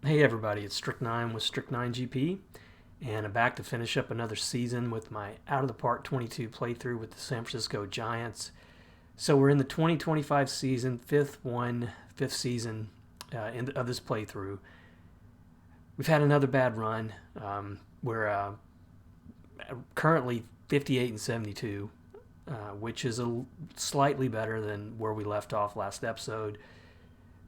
Hey everybody, it's Strict9 with Strict9 GP, and I'm back to finish up another season with my Out of the Park 22 playthrough with the San Francisco Giants. So we're in the 2025 season, fifth season of this playthrough. We've had another bad run. We're currently 58 and 72, which is slightly better than where we left off last episode.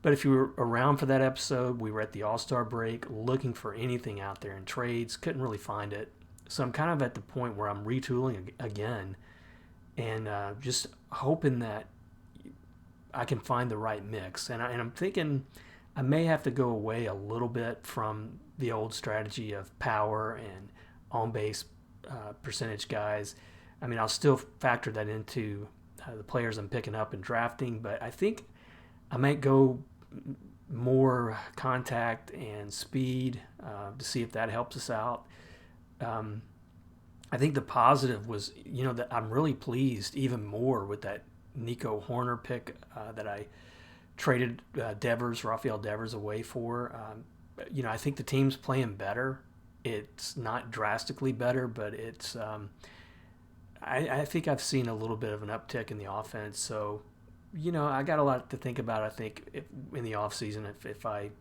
But if you were around for that episode, we were at the All-Star break looking for anything out there in trades. Couldn't really find it. So I'm kind of at the point where I'm retooling again and just hoping that I can find the right mix. And I'm thinking I may have to go away a little bit from the old strategy of power and on-base percentage guys. I mean, I'll still factor that into the players I'm picking up and drafting, but I think I might go more contact and speed to see if that helps us out. I think the positive was, that I'm really pleased even more with that Nico Horner pick that I traded Rafael Devers away for. I think the team's playing better. It's not drastically better, but it's. I think I've seen a little bit of an uptick in the offense, so I got a lot to think about. I think in the off season, if I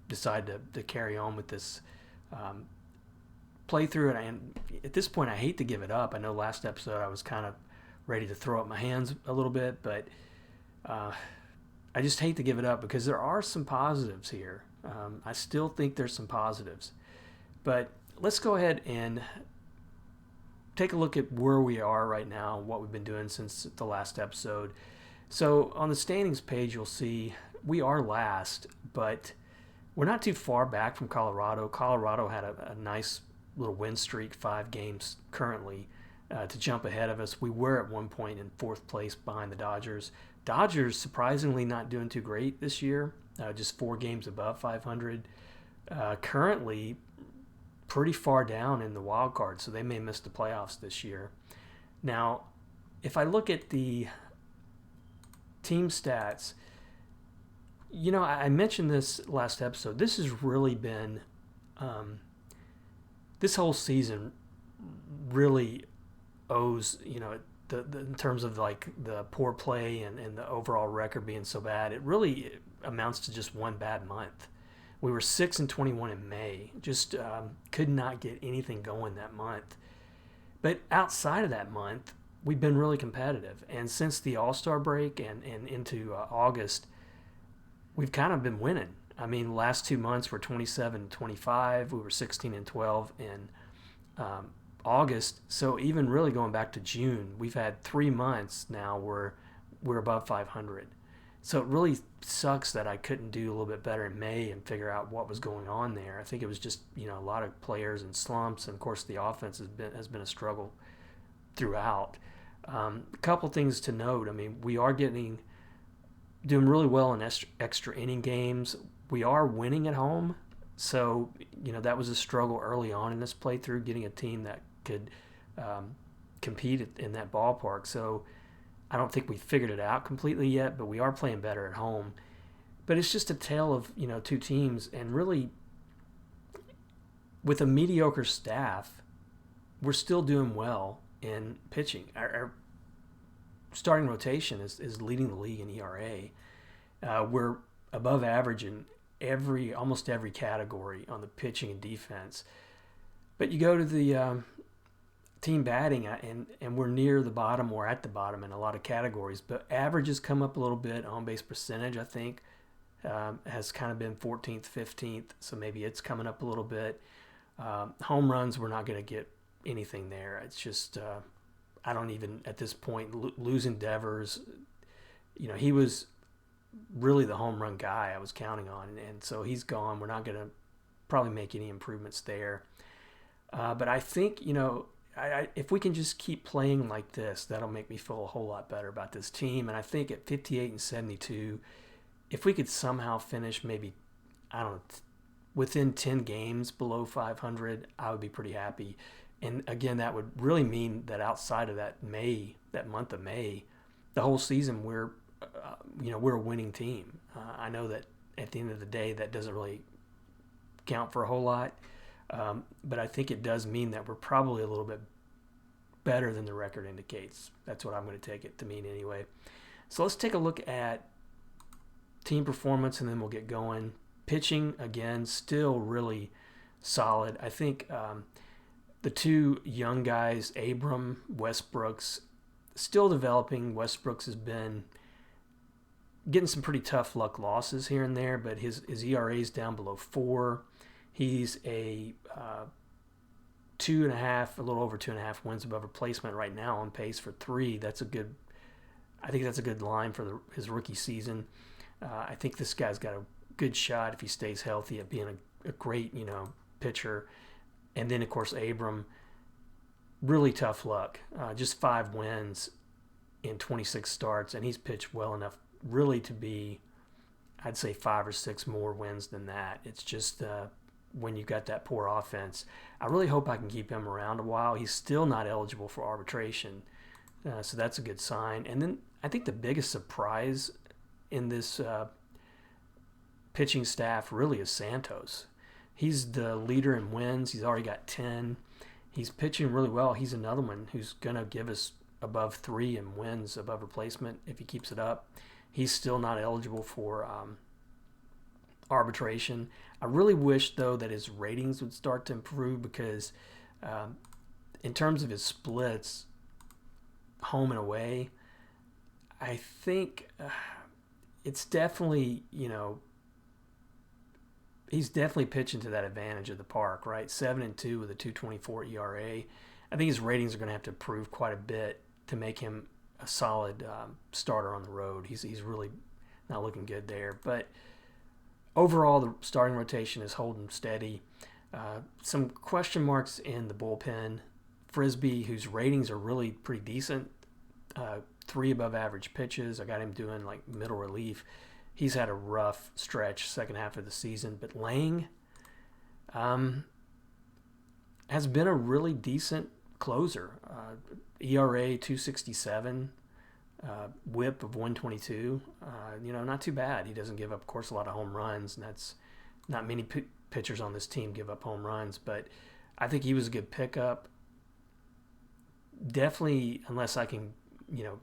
decide to carry on with this playthrough, and at this point, I hate to give it up. I know last episode I was kind of ready to throw up my hands a little bit, but I just hate to give it up because there are some positives here. I still think there's some positives, but let's go ahead and take a look at where we are right now, what we've been doing since the last episode. So on the standings page, you'll see we are last, but we're not too far back from Colorado. Colorado had a nice little win streak, 5 games currently, to jump ahead of us. We were at one point in 4th place behind the Dodgers. Dodgers surprisingly not doing too great this year, just 4 games above 500. Currently pretty far down in the wild card, so they may miss the playoffs this year. Now, if I look at the team stats, I mentioned this last episode. This has really been, this whole season really owes, in terms of like the poor play and the overall record being so bad, it really amounts to just one bad month. We were 6 and 21 in May. Just could not get anything going that month. But outside of that month, we've been really competitive. And since the All-Star break and into August, we've kind of been winning. I mean, the last 2 months were 27 and 25. We were 16 and 12 in August. So even really going back to June, we've had 3 months now where we're above 500. So it really sucks that I couldn't do a little bit better in May and figure out what was going on there. I think it was just, a lot of players in slumps. And, of course, the offense has been a struggle throughout. A couple things to note. I mean, we are doing really well in extra inning games. We are winning at home. So, that was a struggle early on in this playthrough, getting a team that could compete in that ballpark. So I don't think we figured it out completely yet, but we are playing better at home. But it's just a tale of, 2 teams. And really, with a mediocre staff, we're still doing well in pitching. Our starting rotation is leading the league in ERA. We're above average in almost every category on the pitching and defense. But you go to the team batting, and we're near the bottom or at the bottom in a lot of categories. But average has come up a little bit. On-base percentage, I think, has kind of been 14th, 15th. So maybe it's coming up a little bit. Home runs, we're not going to get anything there. It's just I don't even at this point losing Devers. He was really the home run guy I was counting on, and so he's gone. We're not going to probably make any improvements there. But I think if we can just keep playing like this, that'll make me feel a whole lot better about this team. And I think at 58 and 72, if we could somehow finish maybe, within 10 games below 500, I would be pretty happy. And again, that would really mean that outside of that month of May, the whole season we're a winning team. I know that at the end of the day, that doesn't really count for a whole lot. But I think it does mean that we're probably a little bit better than the record indicates. That's what I'm going to take it to mean anyway. So let's take a look at team performance, and then we'll get going. Pitching, again, still really solid. I think the two young guys, Abram, Westbrooks, still developing. Westbrooks has been getting some pretty tough luck losses here and there, but his ERA is down below 4. He's a 2.5, a little over 2.5 wins above replacement right now, on pace for 3. I think that's a good line for his rookie season. I think this guy's got a good shot if he stays healthy at being a great, pitcher. And then of course Abram, really tough luck, just 5 wins in 26 starts, and he's pitched well enough really to be, I'd say, 5 or 6 more wins than that. It's just when you've got that poor offense. I really hope I can keep him around a while. He's still not eligible for arbitration, so that's a good sign. And then I think the biggest surprise in this pitching staff really is Santos. He's the leader in wins. He's already got 10. He's pitching really well. He's another one who's going to give us above 3 in wins above replacement if he keeps it up. He's still not eligible for arbitration. I really wish, though, that his ratings would start to improve, because in terms of his splits, home and away, I think it's definitely, he's definitely pitching to that advantage of the park, right? 7-2 with a 2.24 ERA. I think his ratings are going to have to improve quite a bit to make him a solid starter on the road. He's really not looking good there. But overall, the starting rotation is holding steady. Some question marks in the bullpen. Frisbee, whose ratings are really pretty decent, 3 above average pitches. I got him doing like middle relief. He's had a rough stretch second half of the season. But Lang has been a really decent closer. ERA 2.67, whip of 122. Not too bad. He doesn't give up, of course, a lot of home runs, and that's not many pitchers on this team give up home runs. But I think he was a good pickup. Definitely, unless I can,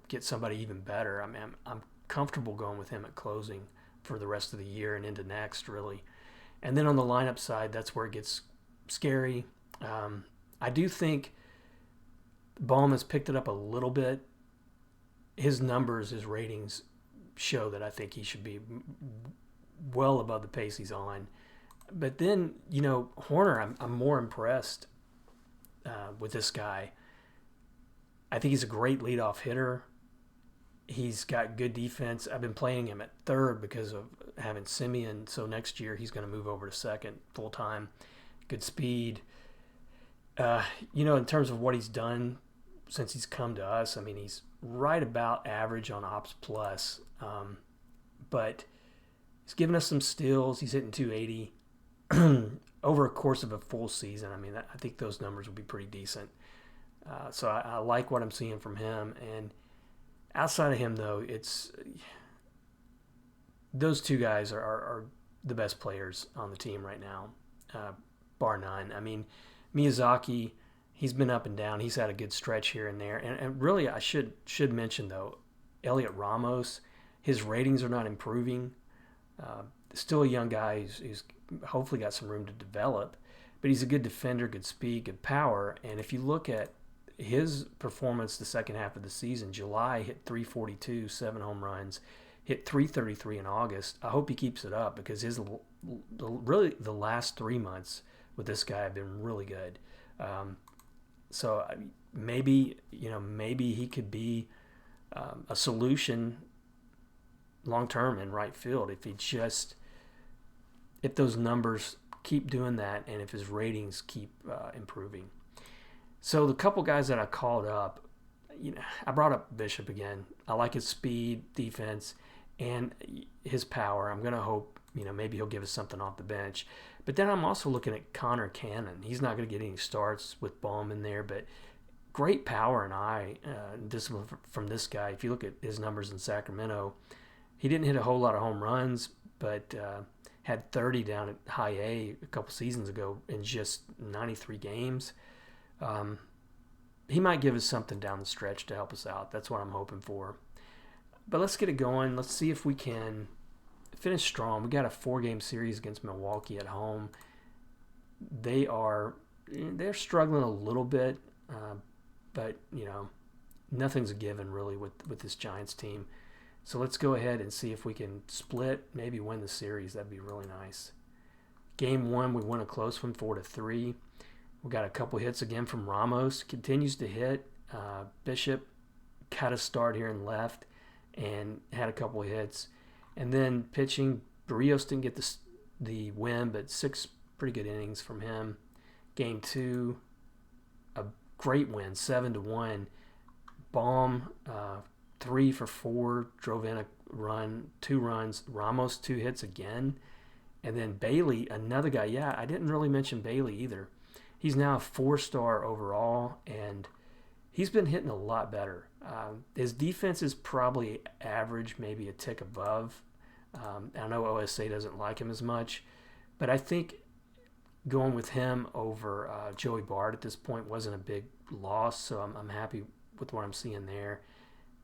get somebody even better. I mean, I'm comfortable going with him at closing for the rest of the year and into next, really. And then on the lineup side, that's where it gets scary. I do think Baum has picked it up a little bit. His numbers, his ratings show that I think he should be well above the pace he's on. But then, Horner, I'm more impressed with this guy. I think he's a great leadoff hitter. He's got good defense. I've been playing him at third because of having Simeon. So next year he's going to move over to second full time. Good speed. In terms of what he's done since he's come to us, I mean, he's right about average on Ops Plus. But he's given us some steals. He's hitting 280 over a course of a full season. I mean, I think those numbers will be pretty decent. So I like what I'm seeing from him. And outside of him, though, it's those two guys are the best players on the team right now, bar none. I mean, Miyazaki, he's been up and down. He's had a good stretch here and there. And really, I should mention, though, Elliot Ramos, his ratings are not improving. Still a young guy who's hopefully got some room to develop. But he's a good defender, good speed, good power. And if you look at his performance the second half of the season, July hit 342, 7 home runs, hit 333 in August. I hope he keeps it up, because really the last 3 months with this guy have been really good. So maybe he could be a solution long term in right field if those numbers keep doing that, and if his ratings keep improving. So the couple guys that I called up, I brought up Bishop again. I like his speed, defense, and his power. I'm going to hope, maybe he'll give us something off the bench. But then I'm also looking at Connor Cannon. He's not going to get any starts with Baum in there, but great power and eye discipline from this guy. If you look at his numbers in Sacramento, he didn't hit a whole lot of home runs, but had 30 down at high A a couple seasons ago in just 93 games. He might give us something down the stretch to help us out. That's what I'm hoping for. But let's get it going. Let's see if we can finish strong. We got a 4-game series against Milwaukee at home. They're struggling a little bit, but nothing's a given really with this Giants team. So let's go ahead and see if we can split, maybe win the series. That'd be really nice. Game 1, we won a close one, 4-3. We got a couple hits again from Ramos. Continues to hit. Bishop got a start here in left and had a couple hits. And then pitching, Barrios didn't get the win, but 6 pretty good innings from him. Game 2, a great win, 7-1. Baum, 3 for 4, drove in a run, 2 runs. Ramos, 2 hits again. And then Bailey, another guy. Yeah, I didn't really mention Bailey either. He's now a 4-star overall, and he's been hitting a lot better. His defense is probably average, maybe a tick above. I know OSA doesn't like him as much, but I think going with him over Joey Bart at this point wasn't a big loss, so I'm happy with what I'm seeing there.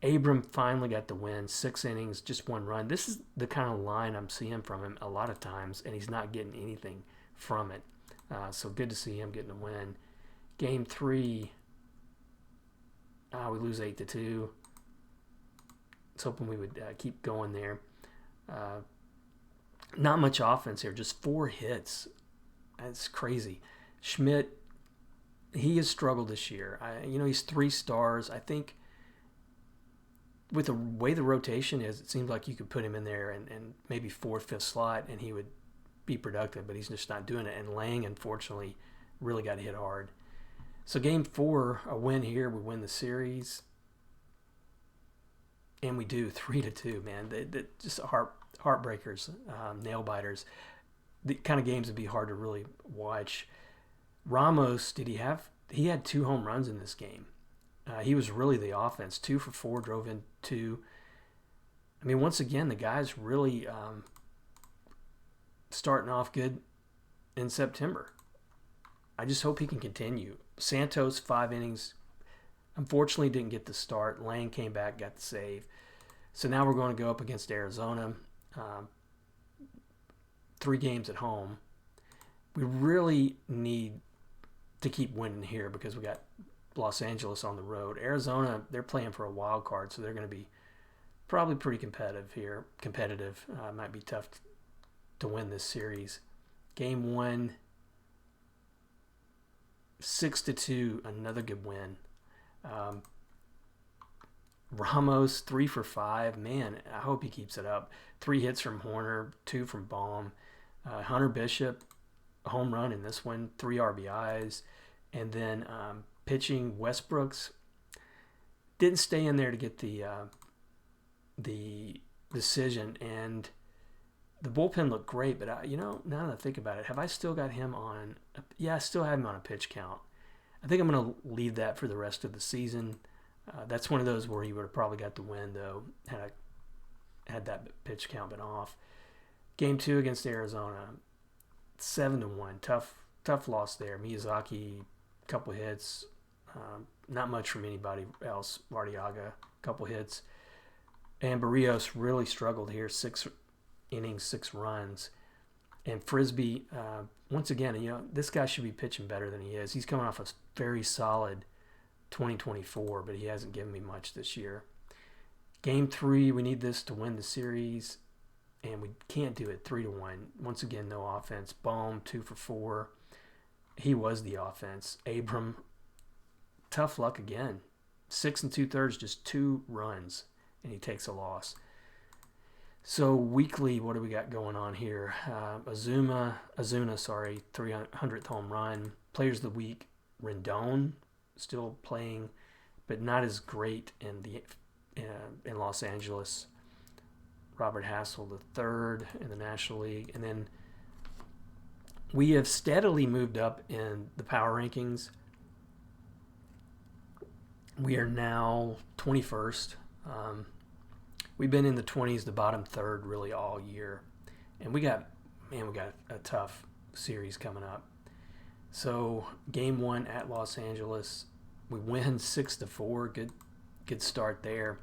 Abram finally got the win, 6 innings, just 1 run. This is the kind of line I'm seeing from him a lot of times, and he's not getting anything from it. So good to see him getting a win. Game 3, we lose 8-2. I was hoping we would keep going there. Not much offense here, just 4 hits. That's crazy. Schmidt, he has struggled this year. He's 3 stars. I think with the way the rotation is, it seems like you could put him in there and maybe 4th, 5th slot, and he would be productive, but he's just not doing it. And Lang, unfortunately, really got hit hard. So game 4, a win here. We win the series. And we do 3-2, man. They just heartbreakers, nail biters. The kind of games would be hard to really watch. Ramos, he had 2 home runs in this game. He was really the offense. 2 for 4, drove in 2. I mean, once again, the guy's really starting off good in September. I just hope he can continue. Santos, 5 innings. Unfortunately, didn't get the start. Lang came back, got the save. So now we're going to go up against Arizona. 3 games at home. We really need to keep winning here because we got Los Angeles on the road. Arizona, they're playing for a wild card, so they're going to be probably pretty competitive here. Might be tough to win this series. Game 1, 6-2, another good win. Ramos, 3 for 5. Man, I hope he keeps it up. 3 hits from Horner, 2 from Baum. Hunter Bishop, a home run in this one, 3 RBIs. And then pitching, Westbrooks didn't stay in there to get the decision. And the bullpen looked great, but now that I think about it, have I still got him on? I still have him on a pitch count. I think I'm going to leave that for the rest of the season. That's one of those where he would have probably got the win, though, had that pitch count been off. Game 2 against Arizona, 7-1. Tough loss there. Miyazaki, couple hits. Not much from anybody else. Martiaga, couple hits. And Barrios really struggled here. 6 innings, 6 runs. And Frisbee, once again, this guy should be pitching better than he is. He's coming off a very solid 2024, but he hasn't given me much this year. Game 3, we need this to win the series, and we can't do it. 3-1. Once again, no offense. Baum, 2 for 4. He was the offense. Abram, tough luck again. 6 2/3, just 2 runs, and he takes a loss. So weekly, what do we got going on here? Azuna, 300th home run. Players of the week, Rendon, still playing, but not as great in Los Angeles. Robert Hassel, the 3rd in the National League. And then we have steadily moved up in the power rankings. We are now 21st. We've been in the 20s, the bottom 3rd, really all year. And we got man, we got a tough series coming up. So game one at Los Angeles, we win 6-4. Good start there.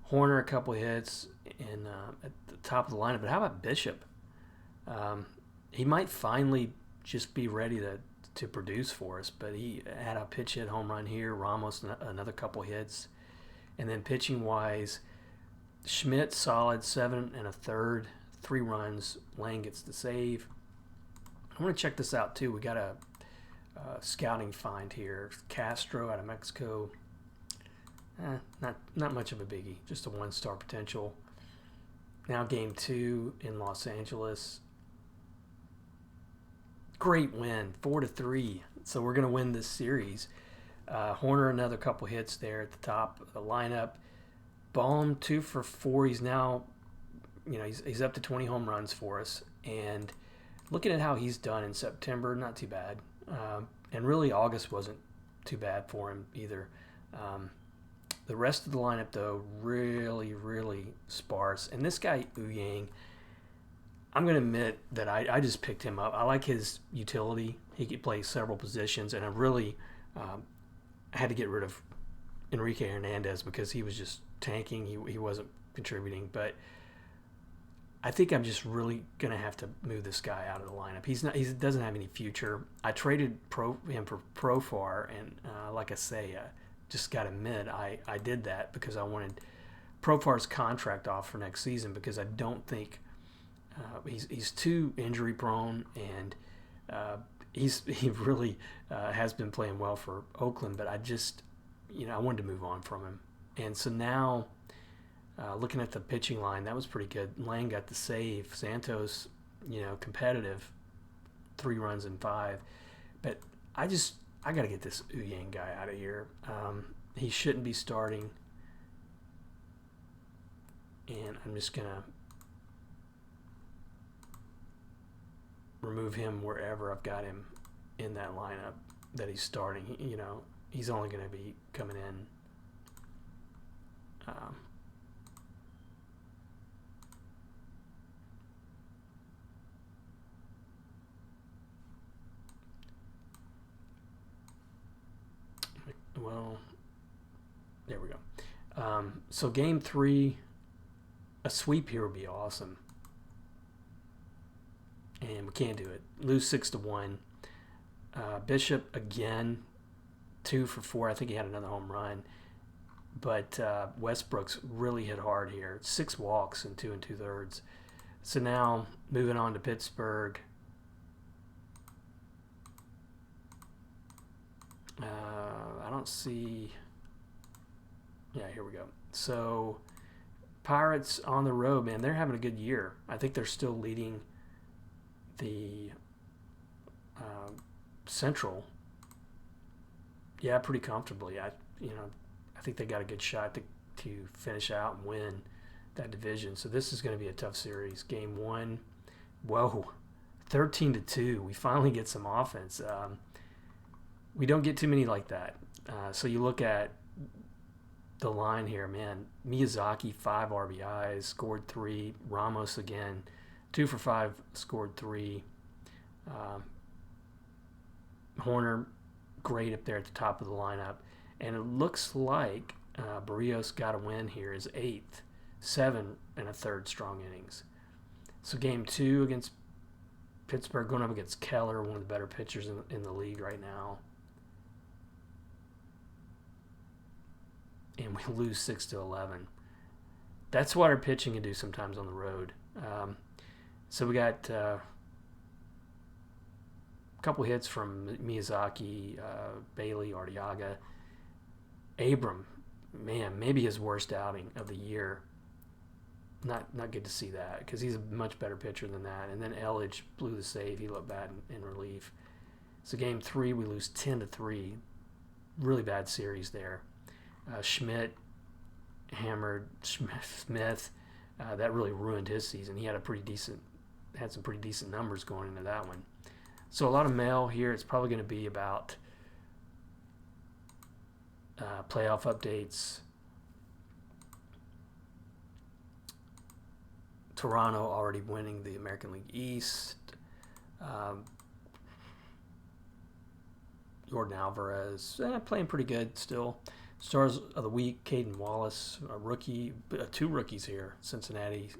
Horner a couple hits and at the top of the lineup. But how about Bishop? He might finally just be ready to produce for us. But he had a pitch hit home run here. Ramos another couple hits, and then pitching wise, Schmidt solid 7 1/3, 3 runs. Lang gets the save. I want to check this out too. We got a scouting find here. Castro out of Mexico. Not much of a biggie. Just a 1-star potential. Now game 2 in Los Angeles. Great win, 4-3. So we're gonna win this series. Horner another couple hits there at the top of the lineup. Baum 2 for 4. He's now, he's up to 20 home runs for us. And looking at how he's done in September, not too bad. And really August wasn't too bad for him either. The rest of the lineup, though, really, really sparse. And this guy, Yang, I'm going to admit that I just picked him up. I like his utility. He could play several positions, and I really had to get rid of Enrique Hernandez because he was just tanking. He wasn't contributing. But I think I'm just really going to have to move this guy out of the lineup. He doesn't have any future. I traded him for Profar, and like I say, just got to admit, I did that because I wanted Profar's contract off for next season because I don't think he's too injury prone, and he really has been playing well for Oakland, but I just, I wanted to move on from him. And so now, looking at the pitching line, that was pretty good. Lang got the save. Santos, competitive, 3 runs in 5. But I got to get this Yang guy out of here. He shouldn't be starting. And I'm just going to remove him wherever I've got him in that lineup that he's starting. He's only going to be coming in. Well, there we go. So game 3, a sweep here would be awesome. And we can't do it. Lose 6-1. Bishop again, 2 for 4. I think he had another home run. But Westbrook's really hit hard here. 6 walks in 2 2/3. So now moving on to Pittsburgh. I don't see. Yeah, here we go. So Pirates on the road, man, they're having a good year. I think they're still leading the Central. Yeah, pretty comfortably. I think they got a good shot to finish out and win that division. So this is going to be a tough series. Game 1, whoa, 13-2. We finally get some offense. We don't get too many like that. So you look at the line here, man. Miyazaki, 5 RBIs, scored 3. Ramos again, 2 for 5, scored 3. Horner, great up there at the top of the lineup. And it looks like Barrios got a win here, his 8th, 7 1/3 strong innings. So game 2 against Pittsburgh, going up against Keller, one of the better pitchers in the league right now. And we lose 6-11. That's what our pitching can do sometimes on the road. So we got a couple hits from Miyazaki, Bailey, Arteaga. Abram, man, maybe his worst outing of the year. Not good to see that because he's a much better pitcher than that. And then Elledge blew the save. He looked bad in relief. So game 3, we lose 10-3. Really bad series there. Schmidt hammered Smith. That really ruined his season. He had some pretty decent numbers going into that one. So a lot of mail here. It's probably going to be about playoff updates, Toronto already winning the American League East. Jordan Alvarez playing pretty good still. Stars of the week: Caden Wallace, a rookie, two rookies here, Cincinnati,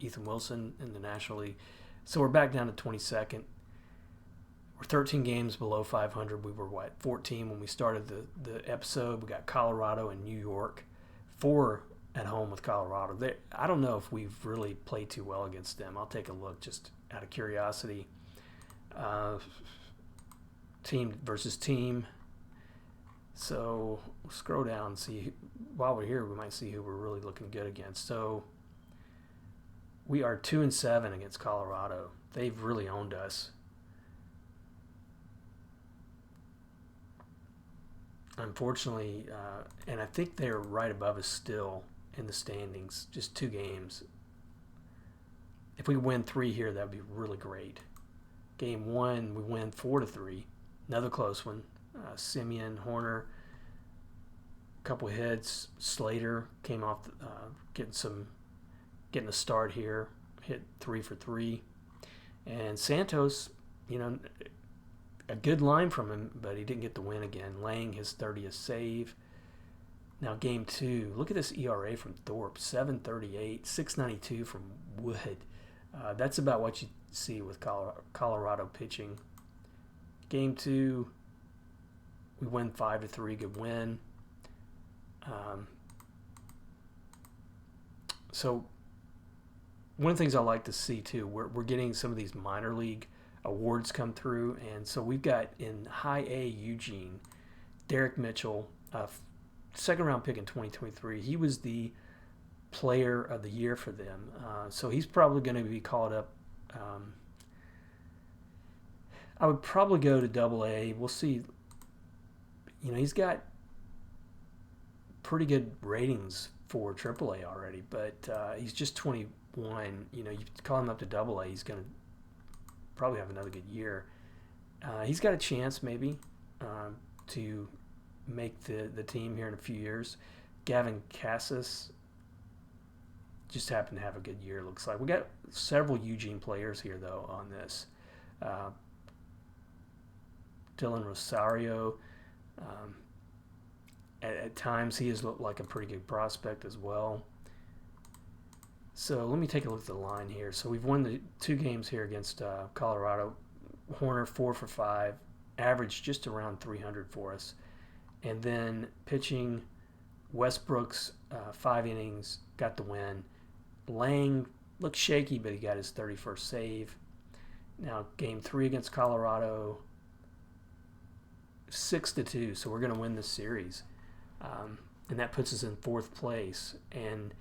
Ethan Wilson in the National League. So we're back down to 22nd. We're 13 games below 500. We were 14 when we started the episode. We got Colorado and New York, 4 at home with Colorado. I don't know if we've really played too well against them. I'll take a look just out of curiosity. Team versus team. So we'll scroll down and see. While we're here, we might see who we're really looking good against. So we are 2-7 against Colorado. They've really owned us. Unfortunately, and I think they're right above us still in the standings. Just 2 games. If we win 3 here, that would be really great. Game 1, we win 4-3. Another close one. Simeon, Horner, a couple hits. Slater came off, getting a start here. Hit 3 for 3. And Santos, a good line from him, but he didn't get the win again. Lang his 30th save. Now game 2, look at this ERA from Thorpe, 7.38, 6.92 from Wood. That's about what you see with Colorado pitching. Game 2, we win 5-3, good win. So one of the things I like to see too, we're getting some of these minor league awards come through, and so we've got in High A Eugene, Derrick Mitchell, second round pick in 2023. He was the player of the year for them, so he's probably going to be called up. I would probably go to Double A. We'll see. He's got pretty good ratings for Triple A already, but he's just 21. You call him up to Double A, he's going to probably have another good year. He's got a chance maybe to make the team here in a few years. Gavin Cassis just happened to have a good year, looks like. We got several Eugene players here, though, on this. Dylan Rosario, at times he has looked like a pretty good prospect as well. So let me take a look at the line here. So we've won the 2 games here against Colorado. Horner 4 for 5, averaged just around 300 for us. And then pitching, Westbrook's 5 innings, got the win. Lang looked shaky, but he got his 31st save. Now game 3 against Colorado, 6-2. So we're going to win this series, and that puts us in 4th place. And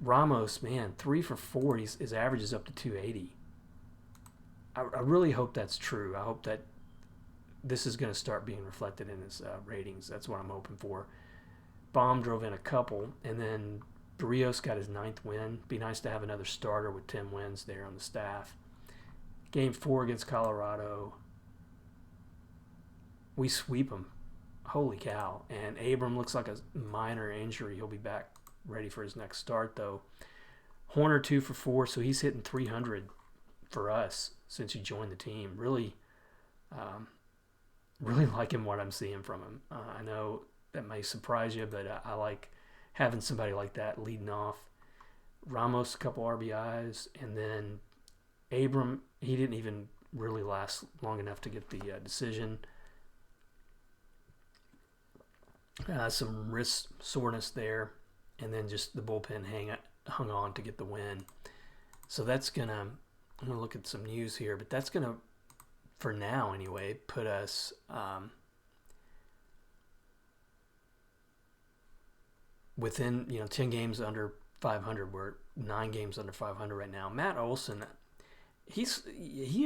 Ramos, man, 3 for 4. His average is up to 280. I really hope that's true. I hope that this is going to start being reflected in his ratings. That's what I'm hoping for. Baum drove in a couple, and then Barrios got his 9th win. Be nice to have another starter with 10 wins there on the staff. Game 4 against Colorado, we sweep them. Holy cow. And Abram looks like a minor injury. He'll be back ready for his next start, though. Horner 2 for 4, so he's hitting 300 for us since he joined the team. Really liking what I'm seeing from him. I know that may surprise you, but I like having somebody like that leading off. Ramos, a couple RBIs, and then Abram, he didn't even really last long enough to get the decision. Some wrist soreness there, and then just the bullpen hung on to get the win. So that's I'm gonna look at some news here, but that's gonna, for now anyway, put us within 10 games under 500. We're 9 games under 500 right now. Matt Olson, he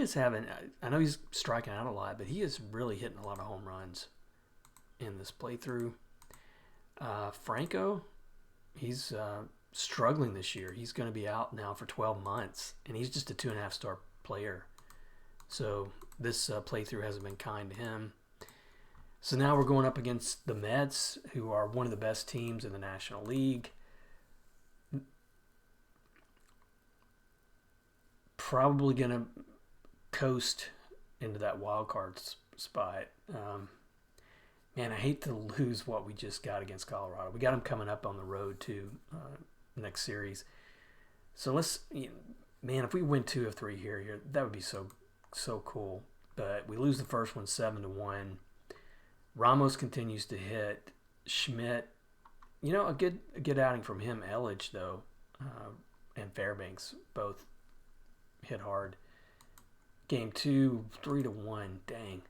is having, I know he's striking out a lot, but he is really hitting a lot of home runs in this playthrough. Franco, he's struggling this year. He's going to be out now for 12 months, and he's just a 2.5-star player. So this playthrough hasn't been kind to him. So now we're going up against the Mets, who are one of the best teams in the National League. probably going to coast into that wild card spot. Man, I hate to lose what we just got against Colorado. We got them coming up on the road too, next series. So man, if we win 2 of 3 here, that would be so cool. But we lose the first one 7-1. Ramos continues to hit. Schmidt, a good outing from him. Elledge though, and Fairbanks both hit hard. Game 2, 3-1. Dang.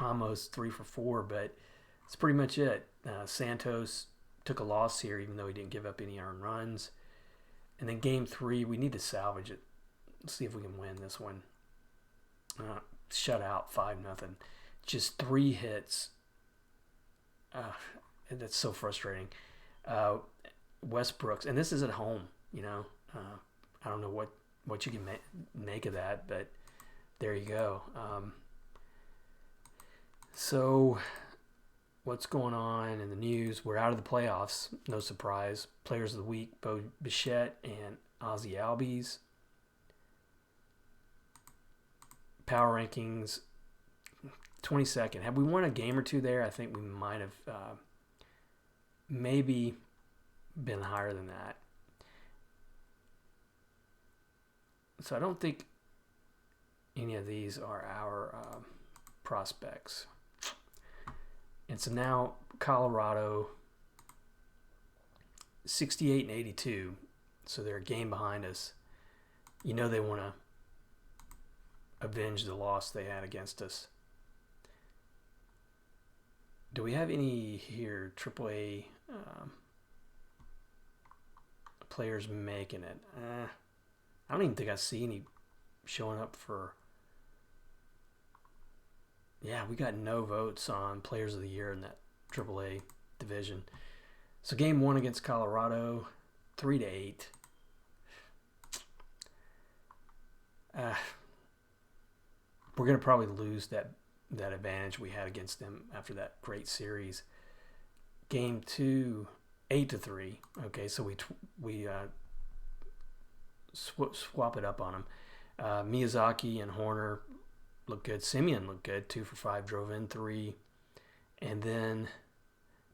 Ramos 3 for 4, but that's pretty much it. Santos took a loss here, even though he didn't give up any earned runs. And then game 3, we need to salvage it. Let's see if we can win this one. Shut out 5-0. Just 3 hits. That's so frustrating. Westbrooks, and this is at home. I don't know what you can make of that, but there you go. So, what's going on in the news? We're out of the playoffs. No surprise. Players of the week: Bo Bichette and Ozzy Albies. Power rankings: 22nd. Have we won a game or two there? I think we might have maybe been higher than that. So I don't think any of these are our prospects. And so now Colorado 68-82. So they're a game behind us. They want to avenge the loss they had against us. Do we have any here AAA players making it? I don't even think I see any showing up for... Yeah, we got no votes on Players of the Year in that AAA division. So game 1 against Colorado, 3-8. We're going to probably lose that advantage we had against them after that great series. Game 2, 8-3. Okay, so we swap it up on them. Miyazaki and Horner look good. Simeon looked good. 2 for 5, drove in 3. And then,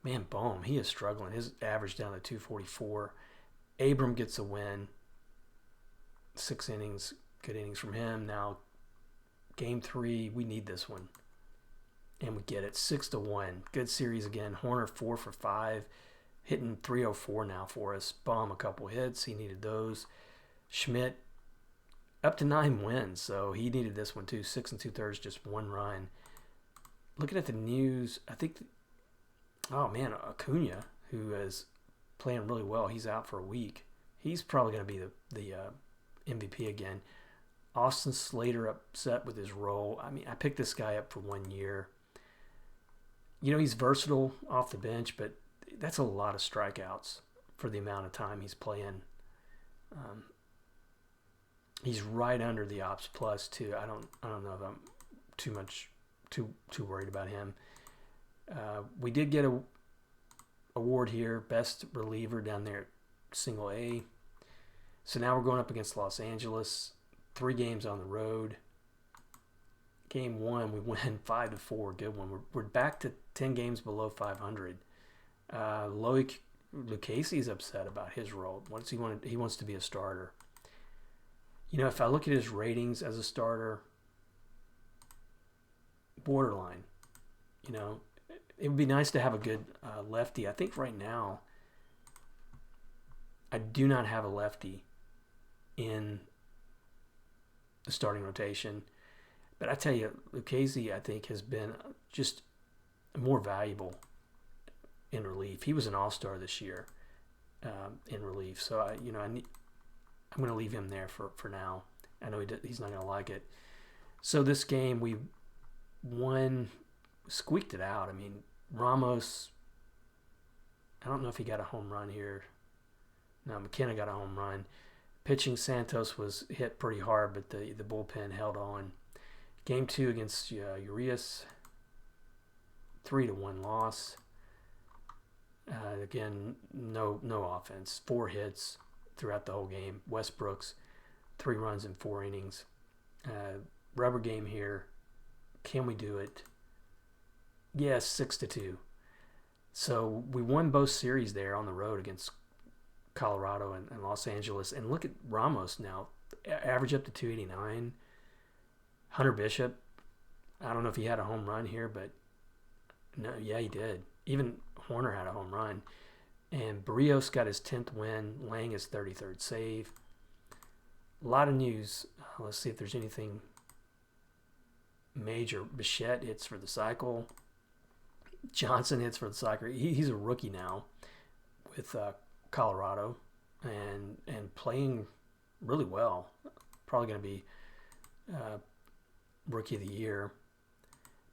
man, Bohm, he is struggling. His average down to 244. Abram gets a win. 6 innings, good innings from him. Now, game 3, we need this one. And we get it, 6-1. Good series again. Horner 4 for 5, hitting 304 now for us. Bohm a couple hits. He needed those. Schmidt up to 9 wins, so he needed this one too. 6 2/3, just 1 run. Looking at the news, I think, Acuna, who is playing really well, he's out for a week. He's probably going to be the MVP again. Austin Slater upset with his role. I mean, I picked this guy up for 1 year. He's versatile off the bench, but that's a lot of strikeouts for the amount of time he's playing. He's right under the Ops Plus too. I don't know if I'm too worried about him. We did get a award here, best reliever down there at Single A. So now we're going up against Los Angeles. 3 games on the road. Game 1, we win 5-4. Good one. We're back to 10 games below 500. Loic Lucchesi's upset about his role. What does he want? He wants to be a starter. If I look at his ratings as a starter, borderline. It would be nice to have a good lefty. I think right now, I do not have a lefty in the starting rotation. But I tell you, Lucchesi, I think, has been just more valuable in relief. He was an all-star this year in relief. So, I'm going to leave him there for now. I know he's not going to like it. So this game, we squeaked it out. I mean, Ramos, I don't know if he got a home run here. No, McKenna got a home run. Pitching, Santos was hit pretty hard, but the bullpen held on. Game 2 against Urias, 3-1 loss. Again, no offense. 4 hits throughout the whole game. Westbrooks, 3 runs in 4 innings. Rubber game here. Can we do it? Yes, 6-2. So we won both series there on the road against Colorado and Los Angeles. And look at Ramos now. Average up to 289. Hunter Bishop, I don't know if he had a home run here, but no, yeah, he did. Even Horner had a home run. And Barrios got his 10th win. Lang his 33rd save. A lot of news. Let's see if there's anything major. Bichette hits for the cycle. Johnson hits for the cycle. He's a rookie now with Colorado and playing really well. Probably going to be Rookie of the Year.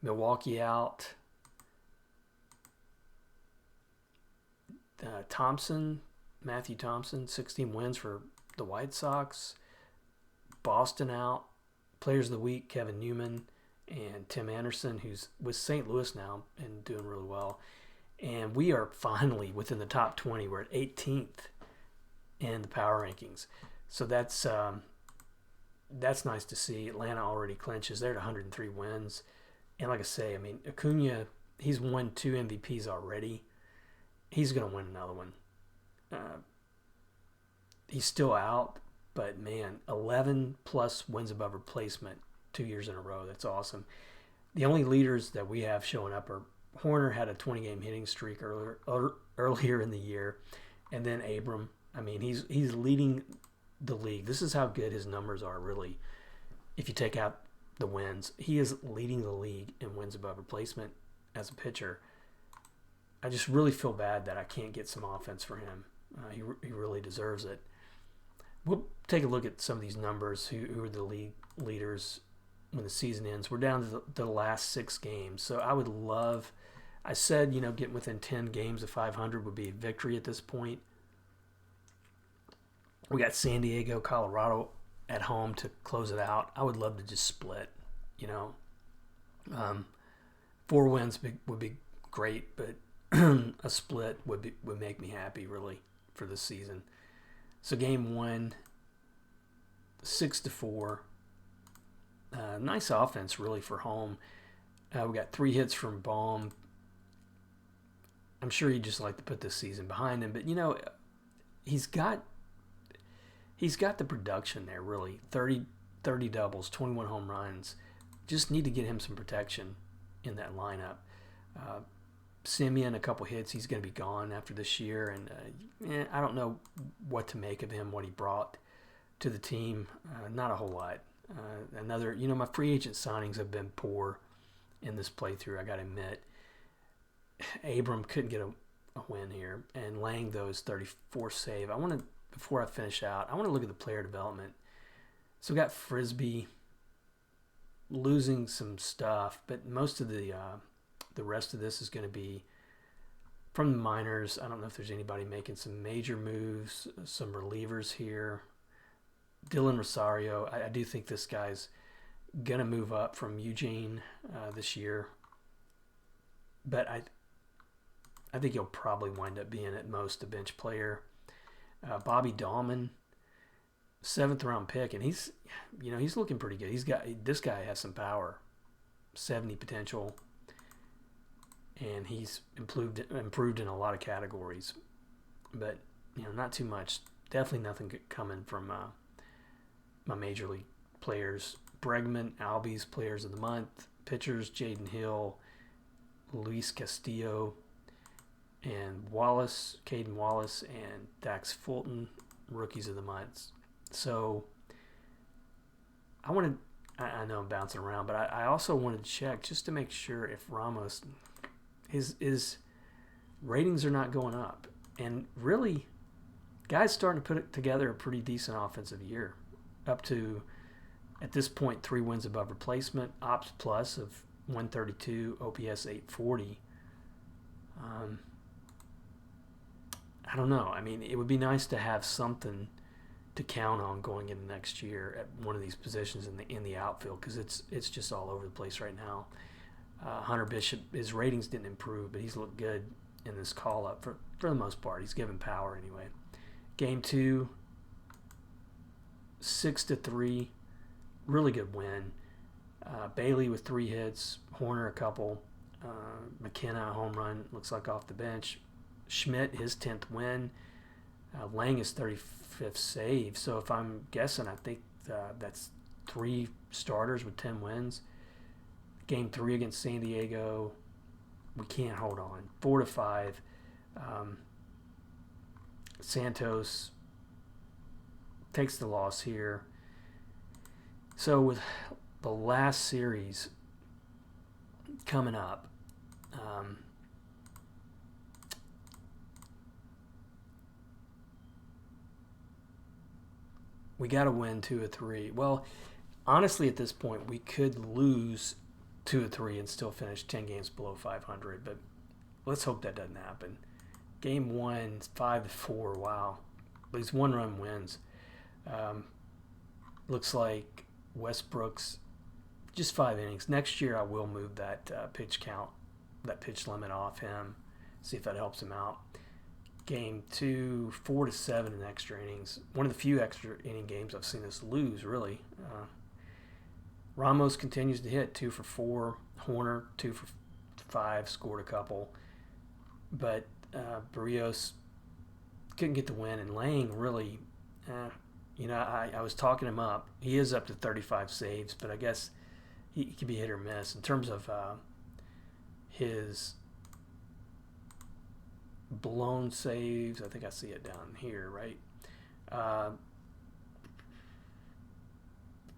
Milwaukee out. Matthew Thompson, 16 wins for the White Sox. Boston out. Players of the Week, Kevin Newman and Tim Anderson, who's with St. Louis now and doing really well. And we are finally within the top 20. We're at 18th in the power rankings. So that's nice to see. Atlanta already clinches. They're at 103 wins. And like I say, I mean, Acuna, he's won 2 MVPs already. He's going to win another one. He's still out, but man, 11 plus wins above replacement 2 years in a row. That's awesome. The only leaders that we have showing up are Horner had a 20-game hitting streak earlier in the year, and then Abram. I mean, he's leading the league. This is how good his numbers are, really. If you take out the wins, he is leading the league in wins above replacement as a pitcher. I just really feel bad that I can't get some offense for him. He really deserves it. We'll take a look at some of these numbers. Who are the league leaders when the season ends? We're down to the last 6 games. So I would love, I said, getting within 10 games of 500 would be a victory at this point. We got San Diego, Colorado at home to close it out. I would love to just split, 4 wins would be great, but a split would make me happy, really, for this season. So game 1, 6-4. Nice offense, really, for home. We got 3 hits from Baum. I'm sure he'd just like to put this season behind him, but he's got the production there, really. 30 doubles, 21 home runs. Just need to get him some protection in that lineup. Simeon, a couple hits, he's going to be gone after this year, and I don't know what to make of him, what he brought to the team. Not a whole lot. My free agent signings have been poor in this playthrough, I got to admit. Abram couldn't get a win here, and Lang, though, is 34 save. Before I finish out, I want to look at the player development. So we got Frisbee losing some stuff, but most of the rest of this is going to be from the minors. I don't know if there's anybody making some major moves, some relievers here. Dylan Rosario, I do think this guy's going to move up from Eugene this year. But I think he'll probably wind up being at most a bench player. Bobby Dahlman, 7th round pick, and he's looking pretty good. This guy has some power, 70 potential. And he's improved in a lot of categories, but not too much. Definitely nothing coming from my major league players. Bregman, Albies, players of the month. Pitchers: Jaden Hill, Luis Castillo, and Caden Wallace, and Dax Fulton, rookies of the month. So I know I'm bouncing around, but I also wanted to check just to make sure if Ramos. His ratings are not going up. And really, guy's starting to put together a pretty decent offensive year. Up to, at this point, 3 wins above replacement, Ops Plus of 132, OPS 840. I don't know. I mean, it would be nice to have something to count on going into next year at one of these positions in the outfield, because it's just all over the place right now. Hunter Bishop, his ratings didn't improve, but he's looked good in this call-up for the most part. He's given power anyway. Game 2, 6-3, really good win. Bailey with 3 hits, Horner a couple, McKenna a home run, looks like off the bench. Schmidt, his 10th win. Lang his 35th save. So if I'm guessing, I think that's 3 starters with 10 wins. Game 3 against San Diego, we can't hold on. 4-5. Santos takes the loss here. So with the last series coming up, we got to win 2 or 3. Well, honestly, at this point, we could lose 2 or 3 and still finish 10 games below 500, but let's hope that doesn't happen. Game 1, 5-4. Wow, these 1-run wins. Looks like Westbrook's just 5 innings. Next year, I will move that pitch count, that pitch limit off him. See if that helps him out. Game 2, 4-7 in extra innings. One of the few extra inning games I've seen us lose, really. Ramos continues to hit 2 for 4. Horner 2 for 5, scored a couple. But Barrios couldn't get the win, and Lang really, I was talking him up. He is up to 35 saves, but I guess he could be hit or miss in terms of his blown saves. I think I see it down here, right?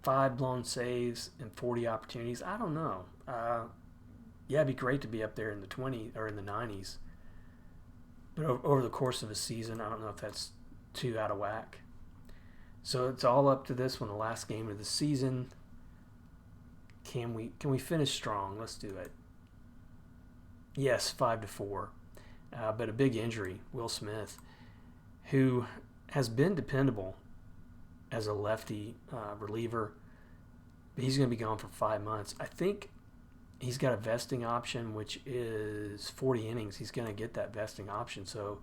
5 blown saves and 40 opportunities. I don't know. It'd be great to be up there in the 20s or in the 90s. But over the course of a season, I don't know if that's too out of whack. So it's all up to this one, the last game of the season. Can we finish strong? Let's do it. Yes, 5-4. But a big injury, Will Smith, who has been dependable as a lefty reliever. But he's going to be gone for 5 months. I think he's got a vesting option, which is 40 innings. He's going to get that vesting option. So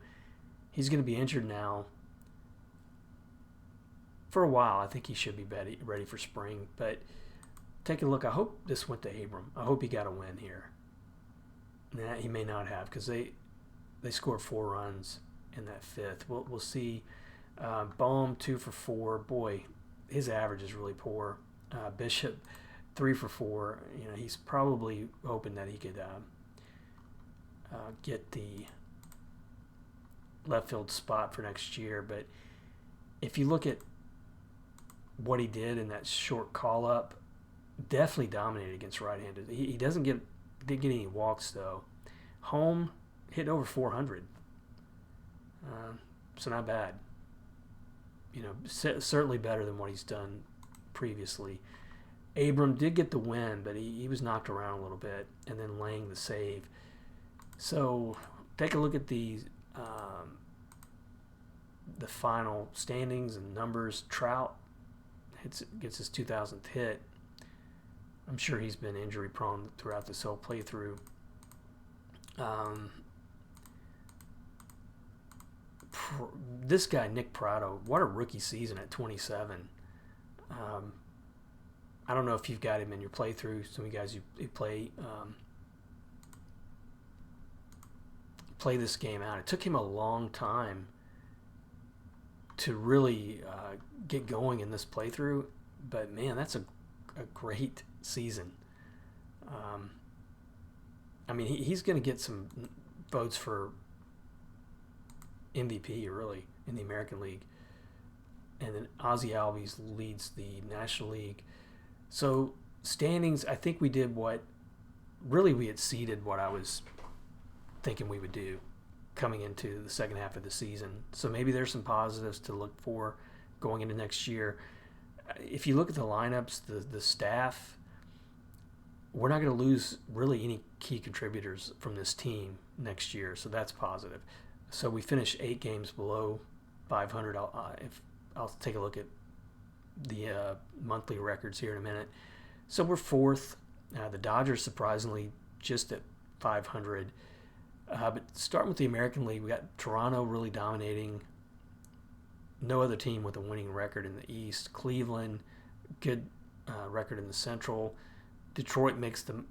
he's going to be injured now for a while. I think he should be ready for spring. But take a look. I hope this went to Abram. I hope he got a win here. Nah, he may not have, because they scored 4 runs in that 5th. We'll see. Bohm 2 for 4. Boy, his average is really poor. Bishop 3 for 4. He's probably hoping that he could get the left field spot for next year. But if you look at what he did in that short call up, definitely dominated against right-handed. He didn't get any walks though. Home hit over 400, so not bad. Certainly better than what he's done previously. Abram did get the win, but he was knocked around a little bit, and then Lang the save. So take a look at the final standings and numbers. Trout gets his 2000th hit. I'm sure he's been injury prone throughout this whole playthrough. This guy, Nick Prado, what a rookie season at 27. I don't know if you've got him in your playthrough. Some of you guys who play this game out. It took him a long time to really get going in this playthrough, but man, that's a great season. He's going to get some votes for MVP, really, in the American League. And then Ozzie Albies leads the National League. So standings, I think we did what really we exceeded what I was thinking we would do coming into the second half of the season. So maybe there's some positives to look for going into next year. If you look at the lineups, the staff, we're not going to lose really any key contributors from this team next year, so that's positive. So we finished 8 games below 500. I'll take a look at the monthly records here in a minute. So we're 4th. The Dodgers, surprisingly, just at 500. But starting with the American League, we got Toronto really dominating. no other team with a winning record in the East. Cleveland, good record in the Central. Detroit makes the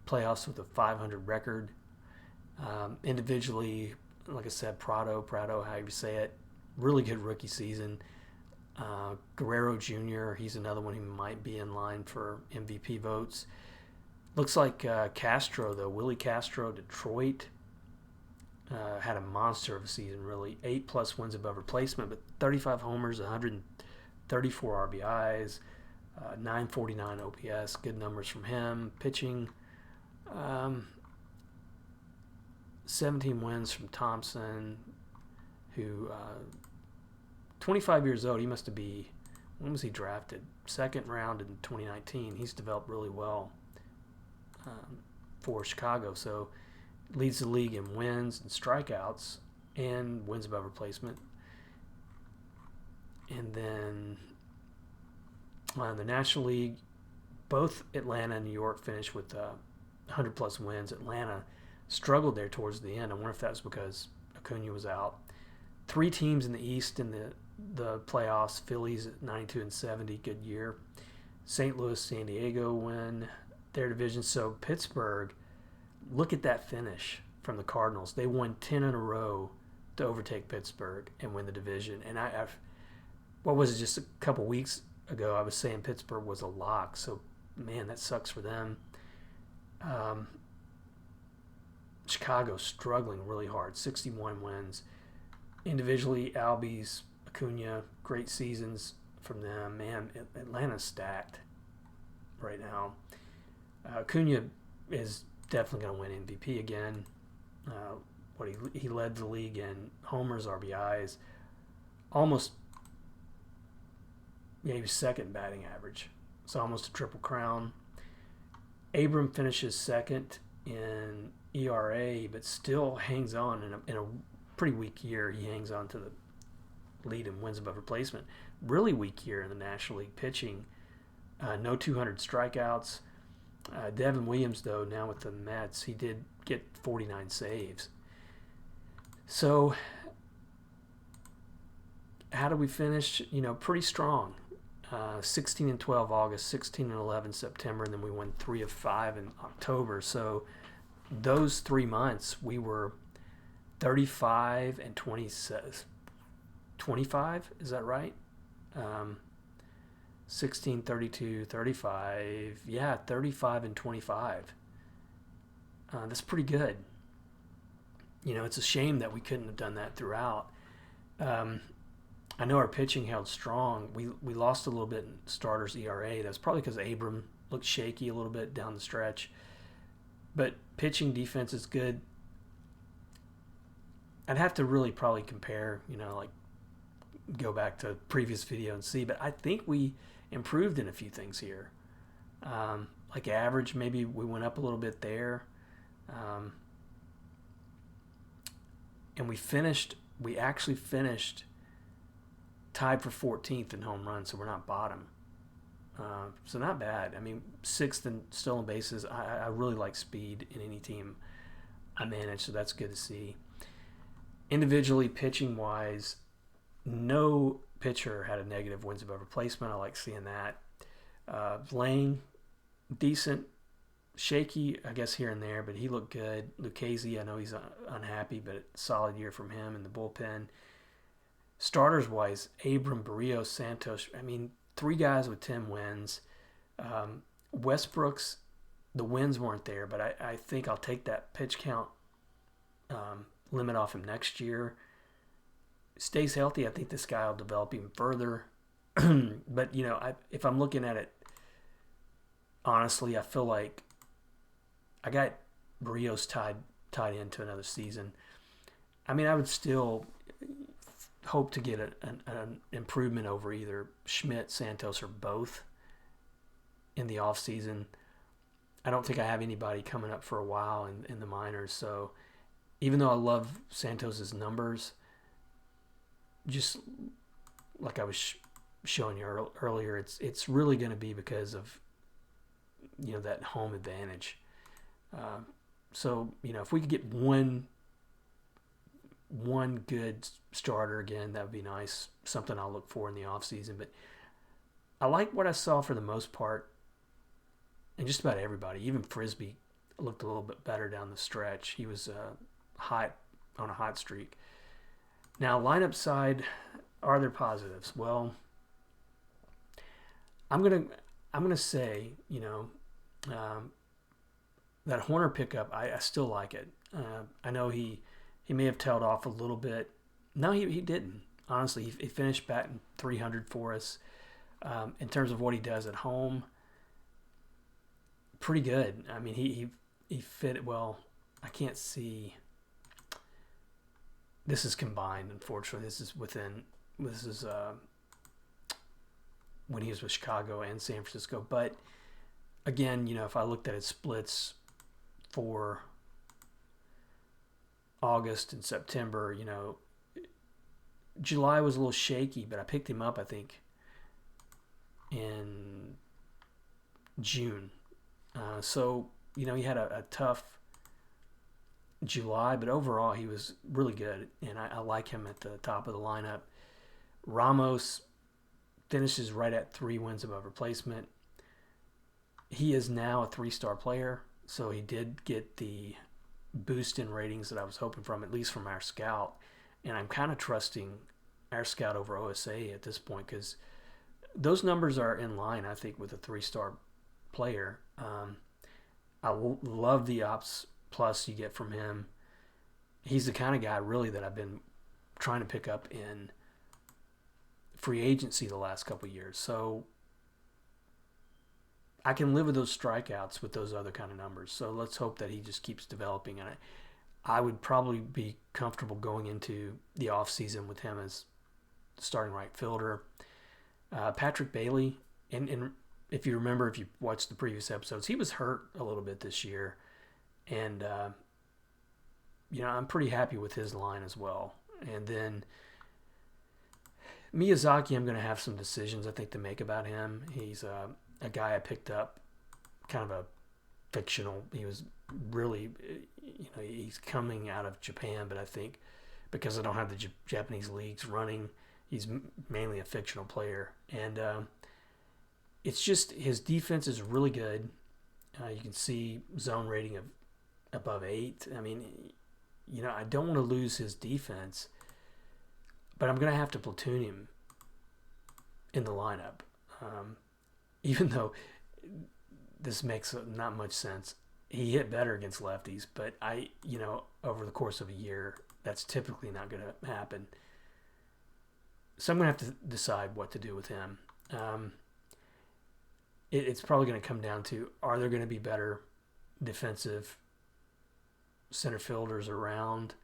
playoffs with a 500 record. Individually, like I said, Prado, however you say it, really good rookie season. Guerrero Jr., he's another one who might be in line for MVP votes. Looks like Castro, though, Willie Castro, Detroit, had a monster of a season, really. 8+ wins above replacement, but 35 homers, 134 RBIs, 949 OPS, good numbers from him. Pitching, 17 wins from Thompson, who 25 years old. He must have been, when was he drafted? Second round in 2019. He's developed really well for Chicago. So leads the league in wins and strikeouts and wins above replacement. And then in the National League, both Atlanta and New York finished with 100+ wins. Atlanta struggled there towards the end. I wonder if that was because Acuna was out. 3 teams in the East in the playoffs. Phillies at 92-70, good year. St. Louis, San Diego win their division. So Pittsburgh, look at that finish from the Cardinals. They won 10 in a row to overtake Pittsburgh and win the division. And what was it, just a couple weeks ago, I was saying Pittsburgh was a lock. So, man, that sucks for them. Chicago struggling really hard, 61 wins. Individually, Albies, Acuna, great seasons from them. Man, Atlanta's stacked right now. Acuna is definitely going to win MVP again. He led the league in homers, RBIs, almost. Yeah, he was second batting average, so almost a triple crown. Abram finishes second in ERA, but still hangs on in a pretty weak year. He hangs on to the lead in wins above replacement. Really weak year in the National League pitching. No 200 strikeouts. Devin Williams, though, now with the Mets, he did get 49 saves. So, how do we finish? Pretty strong. 16-12 August, 16-11 September, and then we won 3 of 5 in October. So, those 3 months, we were 35 and 25, is that right? 16, 32, 35. Yeah, 35 and 25. That's pretty good. It's a shame that we couldn't have done that throughout. I know our pitching held strong. We lost a little bit in starters ERA. That's probably because Abram looked shaky a little bit down the stretch. But pitching defense is good. I'd have to really probably compare, go back to previous video and see. But I think we improved in a few things here. Like average, maybe we went up a little bit there. And we actually finished tied for 14th in home runs, so we're not bottom. So not bad. 6th and stolen bases. I really like speed in any team I manage, so that's good to see. Individually, pitching-wise, no pitcher had a negative wins above replacement. I like seeing that. Lane, decent. Shaky, I guess, here and there, but he looked good. Lucchesi, I know he's unhappy, but solid year from him in the bullpen. Starters-wise, Abram, Barrios, Santos, 3 guys with 10 wins. Westbrook's, the wins weren't there, but I think I'll take that pitch count limit off him next year. Stays healthy, I think this guy will develop even further. But, if I'm looking at it honestly, I feel like I got Barrios tied into another season. I would still hope to get an improvement over either Schmidt, Santos, or both in the offseason. I don't think I have anybody coming up for a while in the minors. So even though I love Santos's numbers, just like I was showing you earlier, it's really going to be because of that home advantage. So if we could get one one good starter again, that would be nice. Something I'll look for in the offseason. But I like what I saw for the most part, and just about everybody. Even Frisbee looked a little bit better down the stretch. He was hot on a hot streak. Now, lineup side, are there positives? Well, I'm gonna say, that Horner pickup, I still like it. I know he may have tailed off a little bit. No, he didn't. Honestly, he finished batting 300 for us. In terms of what he does at home, pretty good. I mean, he fit it well. I can't see. This is combined, unfortunately. This is when he was with Chicago and San Francisco. But again, if I looked at his splits for August and September, July was a little shaky, but I picked him up, I think, in June. So, he had a tough July, but overall he was really good, and I like him at the top of the lineup. Ramos finishes right at 3 wins above replacement. He is now a 3-star player, so he did get the boost in ratings that I was hoping from, at least from our scout. And I'm kind of trusting our scout over OSA at this point, because those numbers are in line, I think, with a 3-star player. I love the ops plus you get from him. He's the kind of guy, really, that I've been trying to pick up in free agency the last couple of years. So I can live with those strikeouts with those other kind of numbers. So let's hope that he just keeps developing. And I would probably be comfortable going into the offseason with him as starting right fielder. Patrick Bailey, and if you remember, if you watched the previous episodes, he was hurt a little bit this year. And, I'm pretty happy with his line as well. And then Miyazaki, I'm going to have some decisions, I think, to make about him. He's a guy I picked up, kind of a fictional. He was really, he's coming out of Japan, but I think because I don't have the Japanese leagues running, he's mainly a fictional player. And it's just his defense is really good. You can see zone rating of above 8. I mean, I don't want to lose his defense, but I'm going to have to platoon him in the lineup. Even though this makes not much sense. He hit better against lefties, but over the course of a year, that's typically not going to happen. So I'm going to have to decide what to do with him. It's probably going to come down to, are there going to be better defensive center fielders around?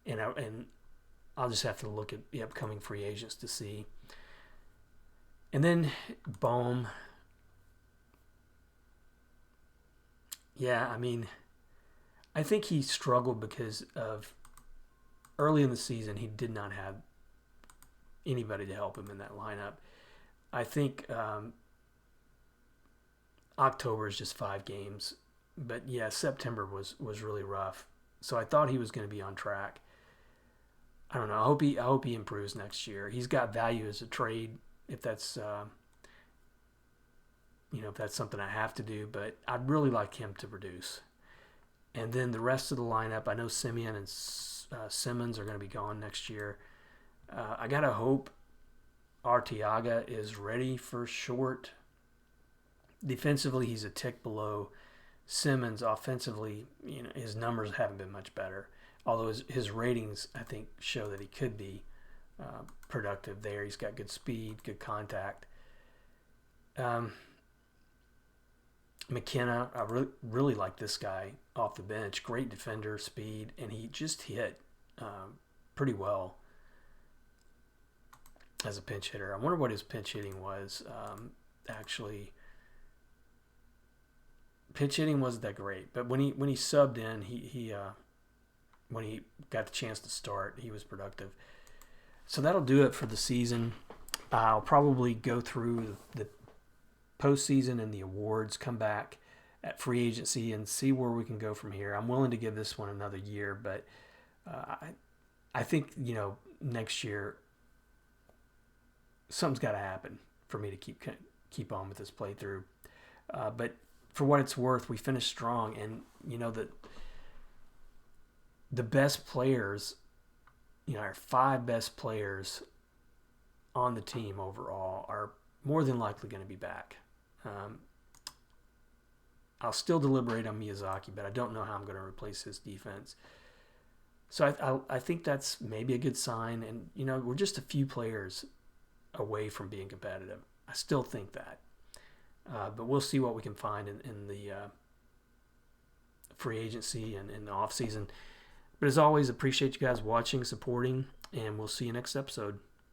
And I'll just have to look at the upcoming free agents to see. And then Bohm. Yeah, I mean, I think he struggled because of early in the season, he did not have anybody to help him in that lineup. I think October is just 5 games. But yeah, September was really rough. So I thought he was going to be on track. I don't know. I hope he improves next year. He's got value as a trade if that's if that's something I have to do. But I'd really like him to produce. And then the rest of the lineup, I know Simeon and Simmons are going to be gone next year. I gotta hope Arteaga is ready for short. Defensively, he's a tick below Simmons. Offensively, his numbers haven't been much better. Although his ratings, I think, show that he could be productive there. He's got good speed, good contact. McKenna, I really like this guy off the bench. Great defender, speed, and he just hit pretty well as a pinch hitter. I wonder what his pinch hitting was. Actually, pinch hitting wasn't that great, but when he subbed in, he when he got the chance to start, he was productive. So that'll do it for the season. I'll probably go through the postseason and the awards, come back at free agency and see where we can go from here. I'm willing to give this one another year, but I think, next year something's got to happen for me to keep on with this playthrough. But for what it's worth, we finished strong, and the best players, our 5 best players on the team overall are more than likely going to be back. I'll still deliberate on Miyazaki, but I don't know how I'm going to replace his defense. So I think that's maybe a good sign. And, we're just a few players away from being competitive. I still think that. But we'll see what we can find in the free agency and in the off season. But as always, appreciate you guys watching, supporting, and we'll see you next episode.